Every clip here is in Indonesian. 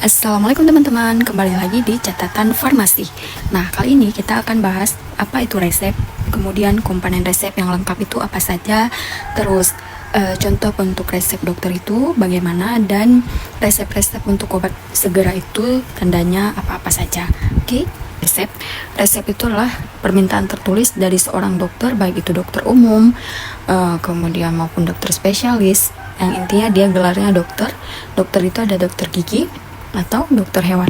Assalamualaikum teman-teman, kembali lagi di catatan farmasi. Nah, kali ini kita akan bahas apa itu resep, kemudian komponen resep yang lengkap itu apa saja, terus contoh bentuk resep dokter itu bagaimana, dan resep-resep untuk obat segera itu tandanya apa-apa saja. Oke, resep itu adalah permintaan tertulis dari seorang dokter, baik itu dokter umum, kemudian maupun dokter spesialis. Yang intinya dia gelarnya dokter. Dokter itu ada dokter gigi atau dokter hewan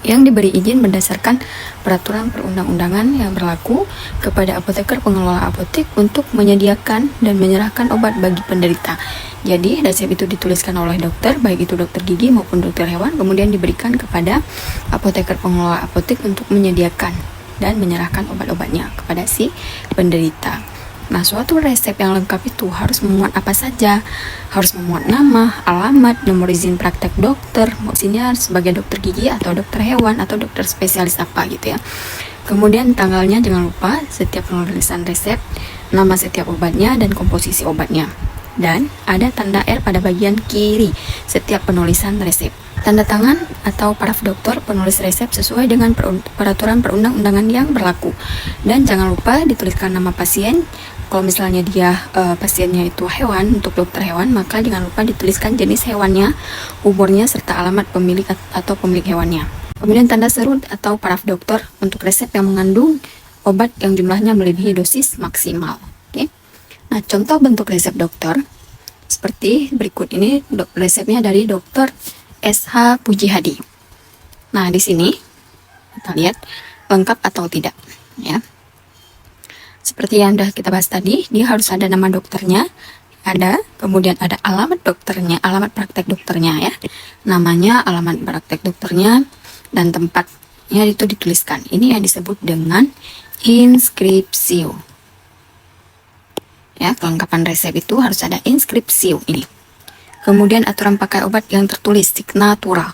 yang diberi izin berdasarkan peraturan perundang-undangan yang berlaku kepada apoteker pengelola apotek untuk menyediakan dan menyerahkan obat bagi penderita. Jadi resep itu dituliskan oleh dokter, baik itu dokter gigi maupun dokter hewan, kemudian diberikan kepada apoteker pengelola apotek untuk menyediakan dan menyerahkan obat-obatnya kepada si penderita. Nah, suatu resep yang lengkap itu harus memuat apa saja? Harus memuat nama, alamat, nomor izin praktek dokter, maksudnya sebagai dokter gigi atau dokter hewan atau dokter spesialis apa gitu ya. Kemudian tanggalnya jangan lupa, setiap penulisan resep, nama setiap obatnya dan komposisi obatnya. Dan ada tanda R pada bagian kiri setiap penulisan resep. Tanda tangan atau paraf dokter penulis resep sesuai dengan peraturan perundang-undangan yang berlaku. Dan jangan lupa dituliskan nama pasien. Kalau misalnya dia pasiennya itu hewan, untuk dokter hewan, maka jangan lupa dituliskan jenis hewannya, umurnya, serta alamat pemilik atau pemilik hewannya. Kemudian tanda serut atau paraf dokter untuk resep yang mengandung obat yang jumlahnya melebihi dosis maksimal. Oke. Nah, contoh bentuk resep dokter seperti berikut ini. Resepnya dari dokter SH Puji Hadi. Nah, di sini kita lihat lengkap atau tidak ya. Seperti yang sudah kita bahas tadi, dia harus ada nama dokternya, kemudian ada alamat dokternya, alamat praktek dokternya ya. Namanya, alamat praktek dokternya, dan tempatnya itu dituliskan. Ini yang disebut dengan inskripsio. Ya, kelengkapan resep itu harus ada inskripsio ini. Kemudian aturan pakai obat yang tertulis, signatura.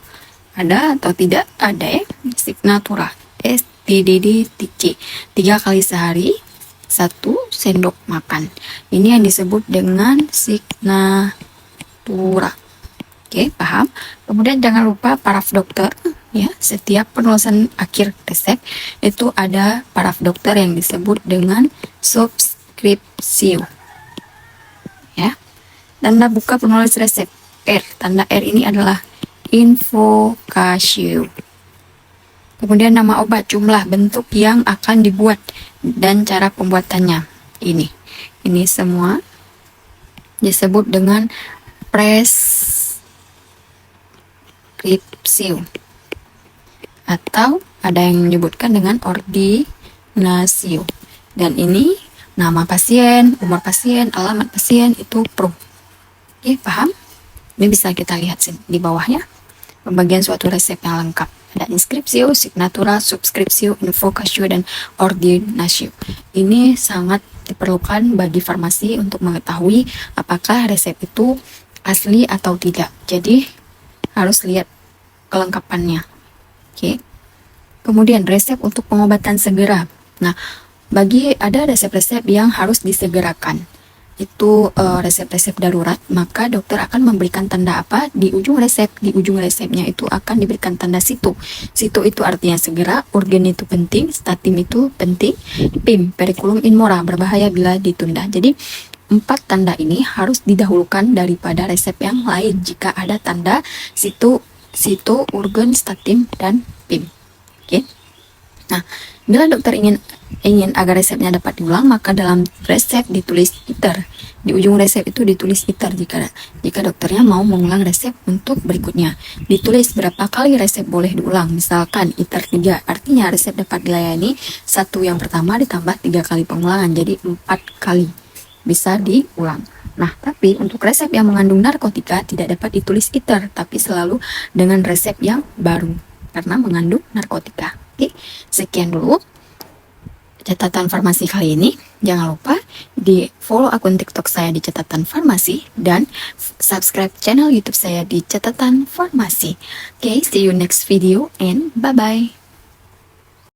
Ada atau tidak? Ada ya, signatura. STDD-C. 3 kali sehari, 1 sendok makan. Ini yang disebut dengan signatura. Oke, paham? Kemudian jangan lupa paraf dokter ya. Setiap penulisan akhir resep itu ada paraf dokter yang disebut dengan subskripsio. Ya. Tanda buka penulis resep R. Tanda R ini adalah invokasio. Kemudian nama obat, jumlah, bentuk yang akan dibuat, dan cara pembuatannya. Ini semua disebut dengan preskripsio. Atau ada yang menyebutkan dengan ordinasio. Dan ini nama pasien, umur pasien, alamat pasien, itu pro. Oke, paham? Ini bisa kita lihat di bawahnya. Pembagian suatu resep yang lengkap. Ada inskripsio, signatura, subskripsio, invokasio, dan ordinasio. Ini sangat diperlukan bagi farmasi untuk mengetahui apakah resep itu asli atau tidak. Jadi harus lihat kelengkapannya. Oke. Kemudian resep untuk pengobatan segera. Nah, ada resep-resep yang harus disegerakan. Itu resep-resep darurat, maka dokter akan memberikan tanda apa di ujung resep. Di ujung resepnya itu akan diberikan tanda situ. Situ itu artinya segera, urgen itu penting, statim itu penting, PIM, periculum in mora, berbahaya bila ditunda. Jadi 4 tanda ini harus didahulukan daripada resep yang lain jika ada tanda situ, urgen, statim, dan PIM. Oke. Nah, bila dokter ingin agar resepnya dapat diulang, maka dalam resep ditulis ITER. Di ujung resep itu ditulis ITER jika dokternya mau mengulang resep untuk berikutnya. Ditulis berapa kali resep boleh diulang. Misalkan ITER 3, artinya resep dapat dilayani 1 yang pertama ditambah 3 kali pengulangan, jadi 4 kali bisa diulang. Nah, tapi untuk resep yang mengandung narkotika tidak dapat ditulis ITER, tapi selalu dengan resep yang baru karena mengandung narkotika. Oke, sekian dulu catatan farmasi kali ini. Jangan lupa di follow akun TikTok saya di catatan farmasi dan subscribe channel YouTube saya di catatan farmasi. Okay, see you next video and bye bye.